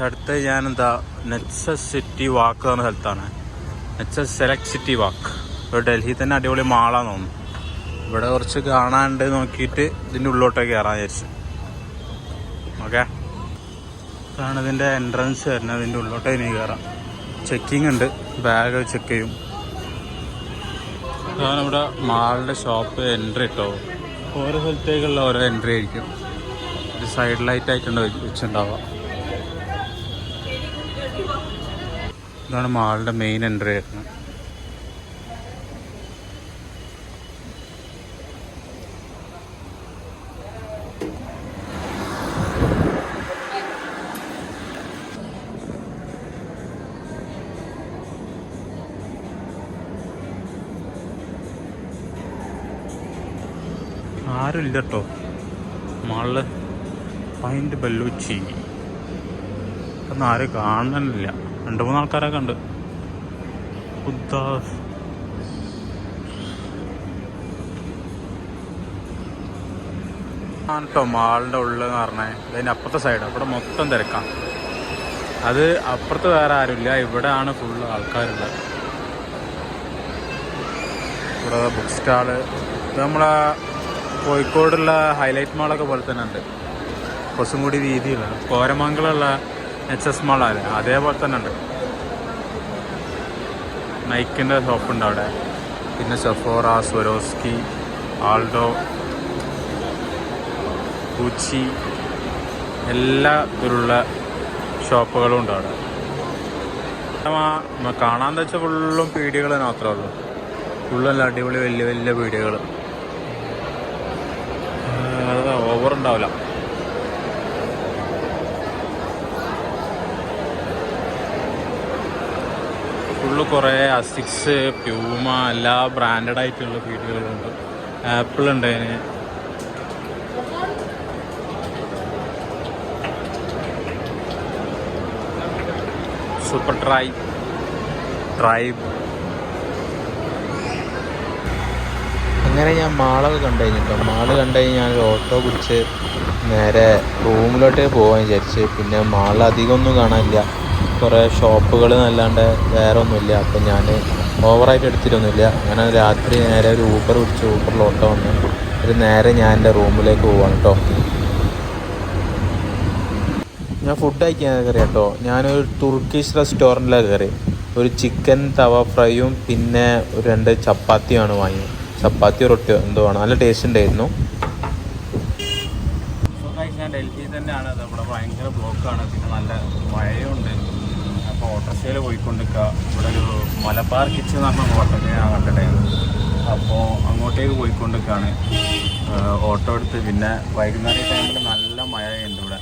അടുത്ത് ഞാനെന്താ Nexus city വാക്ക് എന്ന സ്ഥലത്താണ്. നെക്സസ് സെലക്ട് സിറ്റി വാക്ക്. ഇപ്പോൾ ഡൽഹി തന്നെ അടിപൊളി മാളാന്ന് തോന്നുന്നു. ഇവിടെ കുറച്ച് കാണാണ്ട് നോക്കിയിട്ട് ഇതിൻ്റെ ഉള്ളിലോട്ടേക്ക് കയറാൻ വിചാരിച്ചു. ഓക്കെ, ഇതാണ് ഇതിൻ്റെ എൻട്രൻസ് വരുന്നത്. ഇതിൻ്റെ ഉള്ളിലോട്ടേക്ക് ഇനി കയറാം. ചെക്കിങ് ഉണ്ട്, ബാഗ് ചെക്ക് ചെയ്യും. അതാണ് ഇവിടെ മാളിൻ്റെ ഷോപ്പ് എൻട്രി കേട്ടോ. ഓരോ സ്ഥലത്തേക്കുള്ള ഓരോ എൻട്രി ആയിരിക്കും. ഇത് സൈഡ് ലൈറ്റ് ആയിട്ടുണ്ട് വെച്ചിട്ടുണ്ടാവുക. ഇതാണ് മാളിൻ്റെ മെയിൻ എൻട്രി ആയിരുന്നത്. ആരും ഇല്ല കേട്ടോ മാളില്. പൈൻറ്റ് ബല്ലൂച്ചി ഒന്നും ആരും കാണാനില്ല. 2-3 ആൾക്കാരൊക്കെ ഉണ്ട്. ആണ് കേട്ടോ മാളിൻ്റെ ഉള്ളിലെന്ന് പറഞ്ഞാൽ. അതിൻ്റെ അപ്പുറത്തെ സൈഡ് അവിടെ മൊത്തം തിരക്കാം. അത് അപ്പുറത്ത് വേറെ ആരുമില്ല, ഇവിടെ ആണ് ഫുള്ള് ആൾക്കാരുള്ളത്. ഇവിടെ ബുക്ക് സ്റ്റാള്. ഇത് നമ്മളെ കോഴിക്കോടുള്ള ഹൈലൈറ്റ് മാളൊക്കെ പോലെ തന്നെ ഉണ്ട്. കുറച്ചും കൂടി വീതിയില്ല. കോരമംഗലുള്ള നെക്സസ് മാളല്ലേ, അതേപോലെ തന്നെ ഉണ്ട്. നൈക്കിൻ്റെ ഷോപ്പുണ്ട് അവിടെ. പിന്നെ സെഫോറ, സ്വരോസ്കി, ആൾഡോ, ഗുച്ചി എല്ലാ ഇതിലുള്ള ഷോപ്പുകളും ഉണ്ട് അവിടെ. കാണാൻ വെച്ചാൽ ഫുള്ളും പീടികൾ മാത്രമേ ഉള്ളൂ. ഫുള്ളല്ല അടിപൊളി വലിയ വലിയ പീടികൾ. ഓവറുണ്ടാവില്ല. ഫുള്ള് കുറേ അസിക്സ്, പ്യൂമ എല്ലാ ബ്രാൻഡഡ് ആയിട്ടുള്ള പീടികളുണ്ട്. ആപ്പിൾ ഉണ്ട് അതിന്. Super tribe. അങ്ങനെ ഞാൻ മാളൊക്കെ കണ്ടു കഴിഞ്ഞിട്ടോ. മാള് കണ്ടു കഴിഞ്ഞ് ഞാനൊരു ഓട്ടോ പിടിച്ച് നേരെ റൂമിലോട്ട് പോകാൻ വിചാരിച്ച്. പിന്നെ മാളിൽ അധികമൊന്നും കാണാനില്ല, കുറേ ഷോപ്പുകൾ എന്നല്ലാണ്ട് വേറെ ഒന്നുമില്ല. അപ്പം ഞാൻ ഓവറായിട്ട് എടുത്തിട്ടൊന്നുമില്ല. അങ്ങനെ രാത്രി നേരെ ഒരു ഊബർ പിടിച്ച് ഊബറിൽ ഓട്ടോ വന്ന് ഒരു നേരെ ഞാൻ എൻ്റെ റൂമിലേക്ക് പോവാണ് കേട്ടോ. ഞാൻ ഫുഡ് കഴിക്കാൻ കയറി കേട്ടോ. ഞാനൊരു തുർക്കിഷ് റെസ്റ്റോറൻറ്റിലാണ് കയറി. ഒരു ചിക്കൻ തവ ഫ്രൈയും പിന്നെ ഒരു 2 ചപ്പാത്തിയാണ് വാങ്ങിയത്. ചപ്പാത്തി റൊട്ടിയോ എന്തോ ആണ്, നല്ല ടേസ്റ്റ് ഉണ്ടായിരുന്നു. ഞാൻ ഡൽഹിയിൽ തന്നെയാണ്. ഇവിടെ ഭയങ്കര ബ്ലോക്കാണ്, പിന്നെ നല്ല മഴയുണ്ട്. അപ്പോൾ ഓട്ടോറിക്ഷയിൽ പോയിക്കൊണ്ടിരിക്കുക. ഇവിടെ ഒരു മലബാർ കിച്ചൺ എന്ന് പറഞ്ഞ ഹോട്ടൽ ഞാൻ കണ്ടിട്ടായിരുന്നു. അപ്പോൾ അങ്ങോട്ടേക്ക് പോയിക്കൊണ്ടിരിക്കുകയാണ് ഓട്ടോ എടുത്ത്. പിന്നെ വൈകുന്നേരം ടൈമിൽ നല്ല മഴയുണ്ട് ഇവിടെ.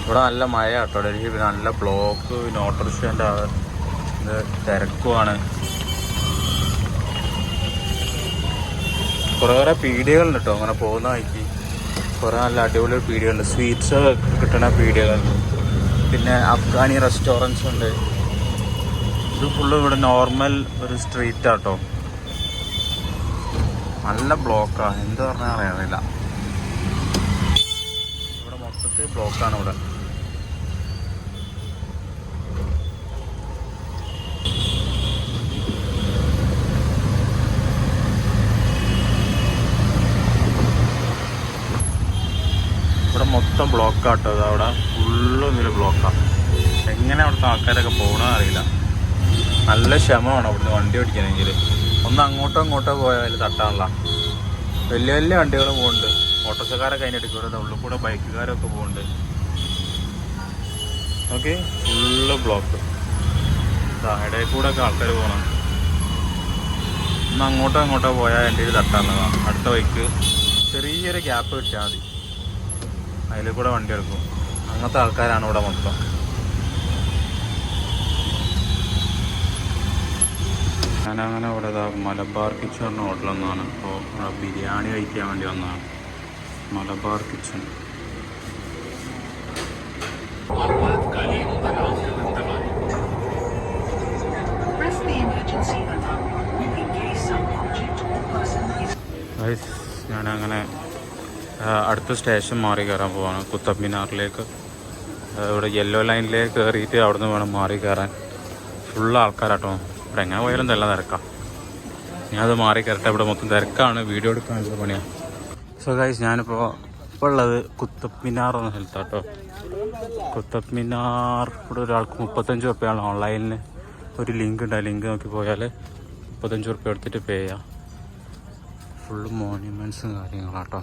ഇവിടെ നല്ല മഴ കേട്ടോ ഡൽഹി. പിന്നെ നല്ല ബ്ലോക്ക്, പിന്നെ ഓട്ടോറിക്ഷേൻ്റെ ഇത് തിരക്കുമാണ്. കുറേ പീടികകളുണ്ട് കേട്ടോ അങ്ങനെ പോകുന്ന വഴിക്ക്. കുറേ നല്ല അടിപൊളി പീടികകളുണ്ട്, സ്വീറ്റ്സ് കിട്ടുന്ന പീടികകളുണ്ട്. പിന്നെ അഫ്ഗാനി റെസ്റ്റോറൻറ്റ്സ് ഉണ്ട്. ഇത് ഫുള്ള് ഇവിടെ നോർമൽ ഒരു സ്ട്രീറ്റാട്ടോ. നല്ല ബ്ലോക്കാണ്, എന്ത് പറഞ്ഞാൽ അറിയാറില്ല. ഇവിടെ മൊത്തത്തിൽ ബ്ലോക്കാണ് ഇവിടെ. മൊത്തം ബ്ലോക്കാട്ടോ. അത് അവിടെ ഫുള്ളും ഇതിൽ ബ്ലോക്കാണ്. എങ്ങനെ അവിടുത്തെ ആൾക്കാരൊക്കെ പോകണമെന്ന് അറിയില്ല. നല്ല ക്ഷമമാണ് അവിടുന്ന് വണ്ടി ഓടിക്കണമെങ്കിൽ. ഒന്ന് അങ്ങോട്ടോ പോയാൽ തട്ടാനുള്ള വലിയ വലിയ വണ്ടികൾ പോകുന്നുണ്ട്. ഓട്ടോറിക്ഷക്കാരൊക്കെ അതിനെടുക്കുന്നത്, ഉള്ളിൽ കൂടെ ബൈക്കുകാരൊക്കെ പോകുന്നുണ്ട്. Okay, full block. ഇടയിൽ കൂടെ ഒക്കെ ആൾക്കാർ പോകണം. ഒന്ന് അങ്ങോട്ടോ പോയാൽ എൻ്റെ ഇത് തട്ടാനുള്ളതാണ്. അടുത്ത ബൈക്ക് ചെറിയൊരു ഗ്യാപ്പ് കിട്ടിയാൽ മതി, അതിൽ കൂടെ വണ്ടി എടുക്കും. അങ്ങനത്തെ ആൾക്കാരാണ് ഇവിടെ മൊത്തം. ഞാനങ്ങനെ ഇവിടെ മലബാർ കിച്ചൺ പറഞ്ഞ ഹോട്ടലൊന്നാണ്. അപ്പോൾ ഇവിടെ ബിരിയാണി കഴിക്കാൻ വേണ്ടി വന്നതാണ്. മലബാർ കിച്ചൺ. ഞാനങ്ങനെ അടുത്ത സ്റ്റേഷൻ മാറി കയറാൻ പോവാണ് കുത്തബ് മിനാറിലേക്ക്. ഇവിടെ യെല്ലോ ലൈനിലേക്ക് കയറിയിട്ട് അവിടെ നിന്ന് വേണം മാറി കയറാൻ. ഫുള്ള് ആൾക്കാരാട്ടോ. ഇവിടെ എങ്ങനെ പോയാലും നല്ല തിരക്കാം. ഞാനത് മാറി കയറട്ടെ. ഇവിടെ മൊത്തം തിരക്കാണ്, വീഡിയോ എടുക്കാനുള്ള പണിയാണ്. സോ ഗൈസ്, ഞാനിപ്പോൾ ഉള്ളത് കുത്തബ് മിനാർ എന്ന സ്ഥലത്താട്ടോ. കുത്തബ് മിനാർ ഇവിടെ ഒരാൾക്ക് 35 റുപ്യാണ് ഓൺലൈനിൽ. ഒരു ലിങ്ക് ഉണ്ട്, ആ ലിങ്ക് നോക്കി പോയാൽ 35 റുപ്യ എടുത്തിട്ട് പേ ചെയ്യാം. ഫുള്ള് മോണ്യുമെൻറ്റ്സും കാര്യങ്ങളാട്ടോ.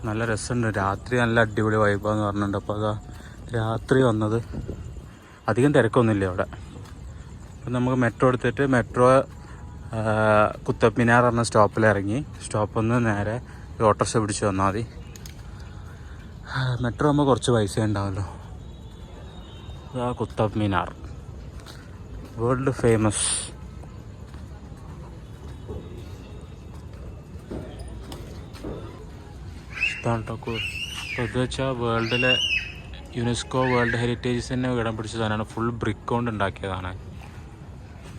നല്ല രസമുണ്ട്. രാത്രി നല്ല അടിപൊളി വൈബാന്ന് പറഞ്ഞിട്ടുണ്ട്. അപ്പോൾ അതാ രാത്രി വന്നത്. അധികം തിരക്കൊന്നുമില്ല അവിടെ. അപ്പം നമുക്ക് മെട്രോ എടുത്തിട്ട് മെട്രോ കുത്തബ് മിനാർ എന്ന സ്റ്റോപ്പിൽ ഇറങ്ങി സ്റ്റോപ്പിൽ നിന്ന് നേരെ ഓട്ടോറിക്ഷ പിടിച്ച് വന്നാൽ മതി. മെട്രോ ആകുമ്പോൾ കുറച്ച് പൈസ ഉണ്ടാവുമല്ലോ. Qutub Minar world famous. അപ്പോൾ ഇത് വെച്ചാൽ വേൾഡിലെ യുനെസ്കോ വേൾഡ് ഹെറിറ്റേജസ് തന്നെ ഇടം പിടിച്ച സാധനമാണ്. ഫുൾ ബ്രിക്ക് കൊണ്ട് ഉണ്ടാക്കിയതാണ്.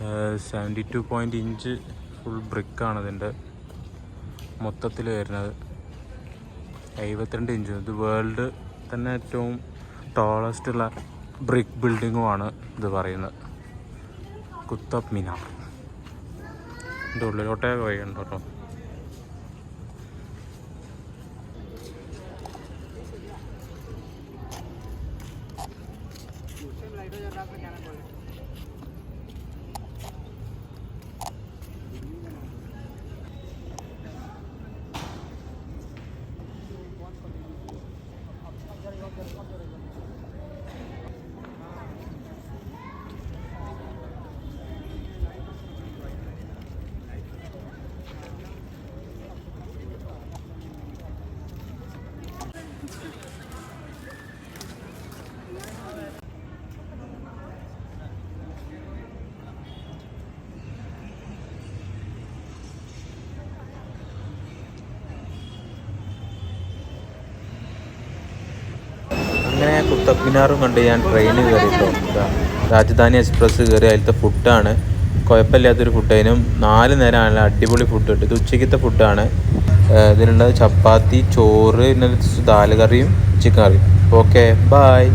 72 ഇഞ്ച് ഫുൾ ബ്രിക്കാണ് ഇതിൻ്റെ മൊത്തത്തിൽ വരുന്നത്. 72 ഇഞ്ച്. ഇത് വേൾഡ് തന്നെ ഏറ്റവും ടോളസ്റ്റ് ഉള്ള ബ്രിക്ക് ബിൽഡിങ്ങുമാണ് ഇത് പറയുന്നത്. കുത്തബ് മിനാർ. ഇതിൻ്റെ ഉള്ളിലോട്ടേ വഴിയുണ്ട് കേട്ടോ. അങ്ങനെ കുത്തബ് മിനാറും കണ്ട് ഞാൻ ട്രെയിനിൽ കയറിയിട്ടോ. രാജധാനി എക്സ്പ്രസ് കയറി. അതിലത്തെ ഫുഡാണ് കുഴപ്പമില്ലാത്തൊരു ഫുഡ്. അതിനും 4 നേരം നല്ല അടിപൊളി ഫുഡ് കിട്ടും. ഇത് ഉച്ചയ്ക്കത്തെ ഫുഡാണ്. ഇതിനുള്ളത് ചപ്പാത്തി, ചോറ്, പിന്നെ ദാൽ കറിയും ചിക്കൻ കറിയും. Okay, bye.